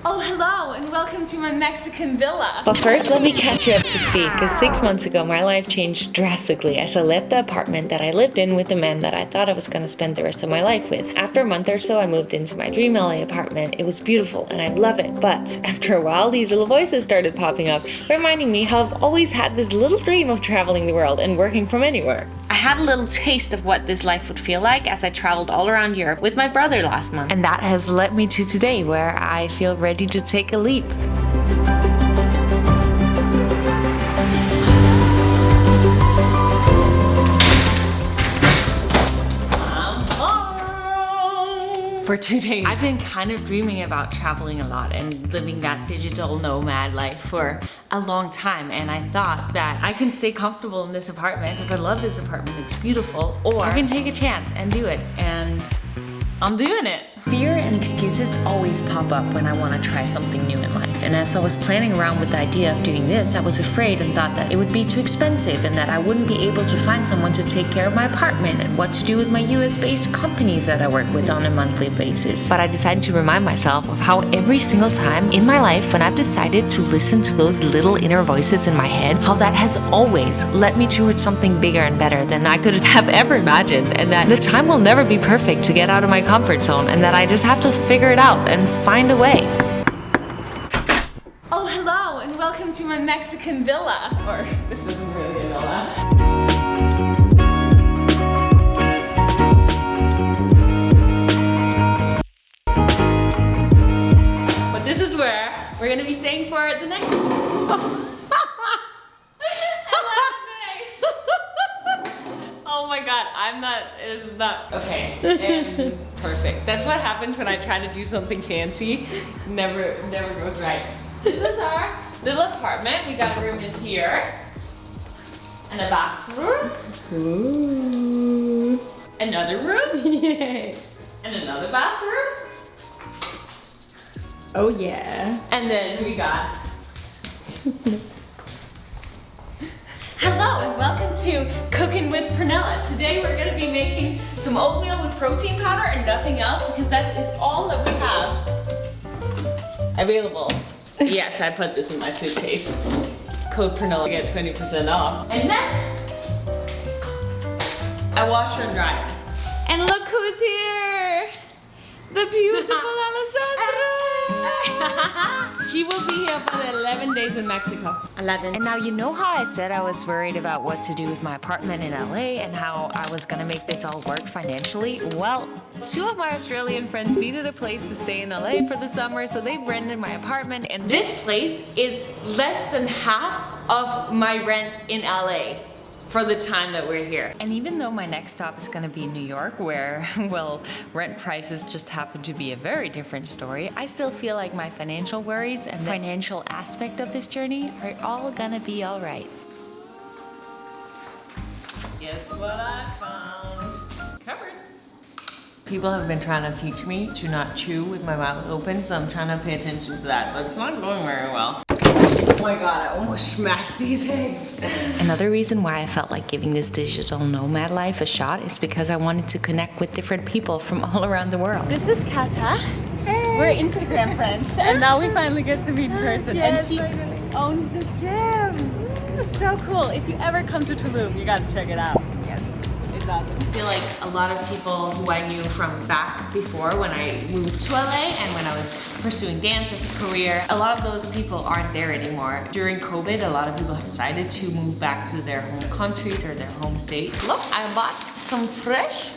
Oh, hello, and welcome to my Mexican villa. But first, let me catch you up to speed, because 6 months ago, my life changed drastically as I left the apartment that I lived in with the man that I thought I was going to spend the rest of my life with. After a month or so, I moved into my dream LA apartment. It was beautiful, and I love it. But after a while, these little voices started popping up, reminding me how I've always had this little dream of traveling the world and working from anywhere. I had a little taste of what this life would feel like as I traveled all around Europe with my brother last month. And that has led me to today, where I feel ready to take a leap. For 2 days, I've been kind of dreaming about traveling a lot and living that digital nomad life for a long time, and I thought that I can stay comfortable in this apartment because I love this apartment, it's beautiful, or I can take a chance and do it, and I'm doing it. Fear and excuses always pop up when I want to try something new in life, and as I was planning around with the idea of doing this, I was afraid and thought that it would be too expensive and that I wouldn't be able to find someone to take care of my apartment and what to do with my US-based companies that I work with on a monthly basis. But I decided to remind myself of how every single time in my life when I've decided to listen to those little inner voices in my head, how that has always led me towards something bigger and better than I could have ever imagined, and that the time will never be perfect to get out of my comfort zone, and that I just have to figure it out and find a way. Oh, hello, and welcome to my Mexican villa. Or, this isn't really a villa. But this is where we're gonna be staying for the next... Oh my god, this is not, okay, and perfect. That's what happens when I try to do something fancy. Never goes right. This is our little apartment. We got a room in here, and a bathroom. Ooh. Another room. Yay. And another bathroom. Oh yeah. And then we got... Hello and welcome to Cooking with Pernilla. Today we're going to be making some oatmeal with protein powder and nothing else because that is all that we have available. Yes, I put this in my suitcase. Code Pernilla to get 20% off. And then I washer and dryer. And look who's here! The beautiful Alessandra! She will be here for the 11 days in Mexico. 11. And now you know how I said I was worried about what to do with my apartment in LA and how I was gonna make this all work financially? Well, 2 of my Australian friends needed a place to stay in LA for the summer, so they rented my apartment, and This place is less than half of my rent in LA for the time that we're here. And even though my next stop is gonna be New York, where, well, rent prices just happen to be a very different story, I still feel like my financial worries and the financial aspect of this journey are all gonna be all right. Guess what I found? Cupboards. People have been trying to teach me to not chew with my mouth open, so I'm trying to pay attention to that, but it's not going very well. Oh my god, I almost smashed these eggs. Another reason why I felt like giving this digital nomad life a shot is because I wanted to connect with different people from all around the world. This is Kata. Hey. We're Instagram friends, and now we finally get to meet in person. Yes, and she owns this gym. It's so cool. If you ever come to Tulum, you gotta check it out. Yes, it's awesome. I feel like a lot of people who I knew from back before when I moved to LA and when I was pursuing dance as a career, a lot of those people aren't there anymore. During COVID, a lot of people decided to move back to their home countries or their home states. Look, I bought some fresh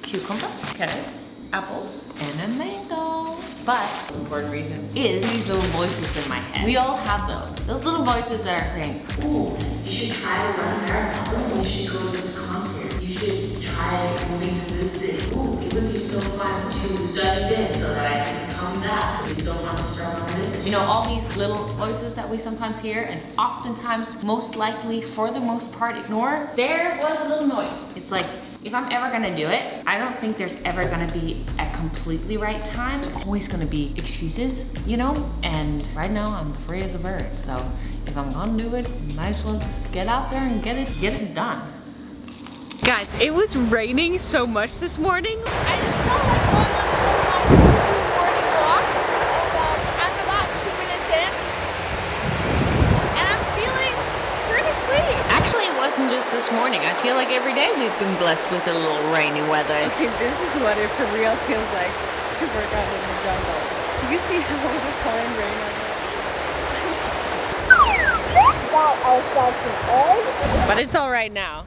cucumbers, carrots, apples, and a mango. But the important reason is these little voices in my head. We all have those. Those little voices that are saying, ooh, you should try to run a marathon. You should go to this concert. You should try moving to this city. Ooh, it would be so fun to study this so that I can come back. We still want to start on this. You know, all these little voices that we sometimes hear and oftentimes, most likely, for the most part, ignore. There was a little noise. It's like, if I'm ever gonna do it, I don't think there's ever gonna be a completely right time. There's always gonna be excuses, you know? And right now I'm free as a bird. So if I'm gonna do it, might as well just get out there and get it done. Guys, it was raining so much this morning. I just felt like going on a morning walk. we've been blessed with a little rainy weather. Okay, this is what it for real feels like to work out in the jungle. You can see how the pouring rain on it. But it's all right now.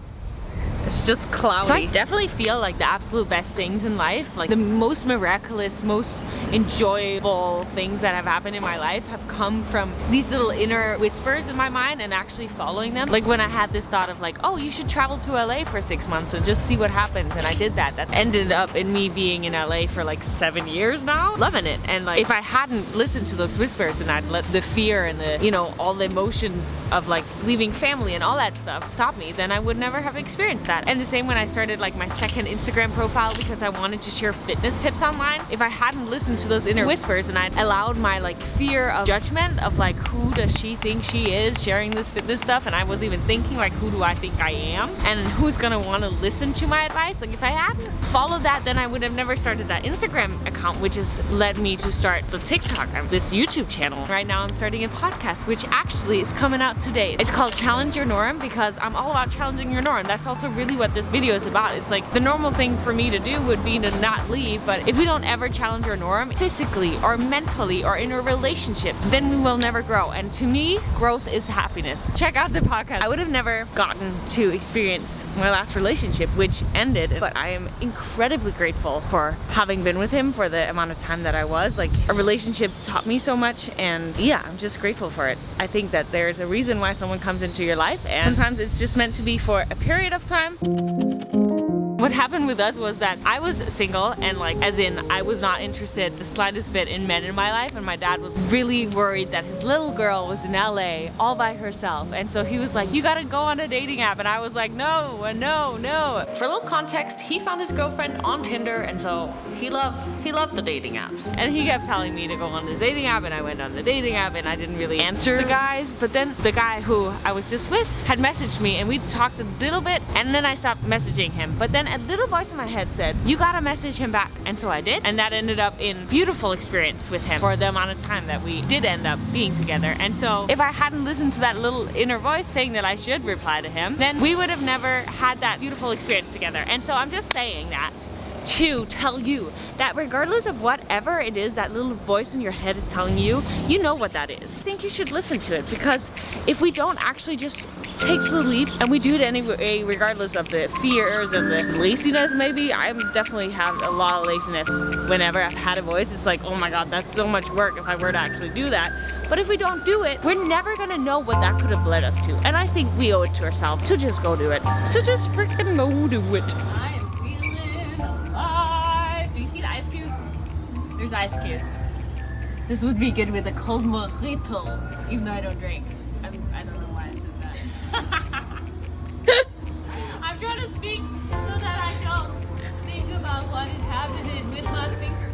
It's just cloudy. So I definitely feel like the absolute best things in life, like the most miraculous, most enjoyable things that have happened in my life have come from these little inner whispers in my mind and actually following them. Like when I had this thought of like, oh, you should travel to LA for 6 months and just see what happens, and I did that. That ended up in me being in LA for like 7 years now, loving it. And like if I hadn't listened to those whispers and I'd let the fear and the, you know, all the emotions of like leaving family and all that stuff stop me, then I would never have experienced that. And the same when I started like my second Instagram profile because I wanted to share fitness tips online. If I hadn't listened to those inner whispers and I'd allowed my like fear of judgment of like, who does she think she is sharing this fitness stuff, and I was even thinking like, who do I think I am, and who's gonna want to listen to my advice, like if I hadn't followed that, then I would have never started that Instagram account, which has led me to start the TikTok, this YouTube channel. Right now I'm starting a podcast, which actually is coming out today. It's called Challenge Your Norm because I'm all about challenging your norm. That's also really what this video is about. It's like the normal thing for me to do would be to not leave, but if we don't ever challenge our norm physically or mentally or in our relationships, then we will never grow. And to me, growth is happiness. Check out the podcast. I would have never gotten to experience my last relationship, which ended, but I am incredibly grateful for having been with him for the amount of time that I was. Like, a relationship taught me so much, and yeah, I'm just grateful for it. I think that there's a reason why someone comes into your life, and sometimes it's just meant to be for a period of time. What happened with us was that I was single, and like, as in I was not interested the slightest bit in men in my life, and my dad was really worried that his little girl was in LA all by herself, and so he was like, you gotta go on a dating app, and I was like, no, no, no. For a little context, he found his girlfriend on Tinder, and so he loved the dating apps, and he kept telling me to go on this dating app, and I went on the dating app, and I didn't really answer the guys. But then the guy who I was just with had messaged me, and we talked a little bit, and then I stopped messaging him. But then a little voice in my head said, you gotta message him back, and so I did, and that ended up in beautiful experience with him for the amount of time that we did end up being together. And so if I hadn't listened to that little inner voice saying that I should reply to him, then we would have never had that beautiful experience together. And so I'm just saying that to tell you that regardless of whatever it is that little voice in your head is telling you, you know what that is. I think you should listen to it, because if we don't actually just take the leap, and we do it anyway regardless of the fears and the laziness, maybe. I definitely have a lot of laziness whenever I've had a voice. It's like, oh my god, that's so much work if I were to actually do that. But if we don't do it, we're never gonna know what that could have led us to. And I think we owe it to ourselves to just go do it. To just freaking go do it. There's ice cubes. This would be good with a cold mojito, even though I don't drink. I don't know why I said that. I'm trying to speak so that I don't think about what is happening with my finger.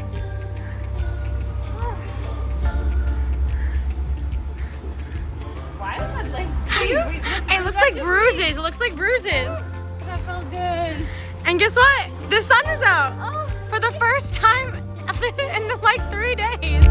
Why are my legs bleeding? It looks like bruises. It looks like bruises. That felt good. And guess what? The sun is out for the first time in like 3 days.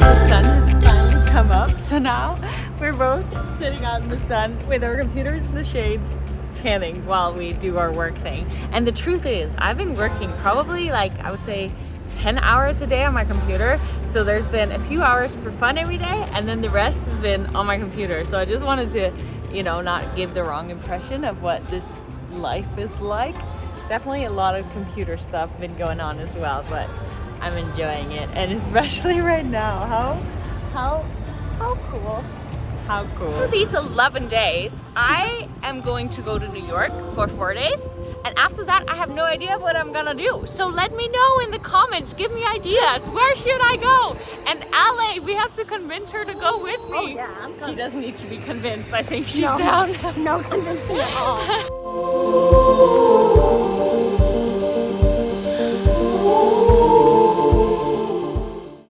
The sun has finally come up, so now we're both sitting out in the sun with our computers in the shades, tanning while we do our work thing. And the truth is, I've been working probably like, I would say 10 hours a day on my computer. So there's been a few hours for fun every day, and then the rest has been on my computer. So I just wanted to, you know, not give the wrong impression of what this life is like. Definitely a lot of computer stuff been going on as well, but I'm enjoying it, and especially right now. How cool. How cool. For these 11 days, I am going to go to New York for 4 days, and after that I have no idea what I'm gonna do. So let me know in the comments, give me ideas. Where should I go? And Ale, we have to convince her to go with me. Oh yeah, I'm coming. She doesn't need to be convinced. I think she's down. No convincing at all.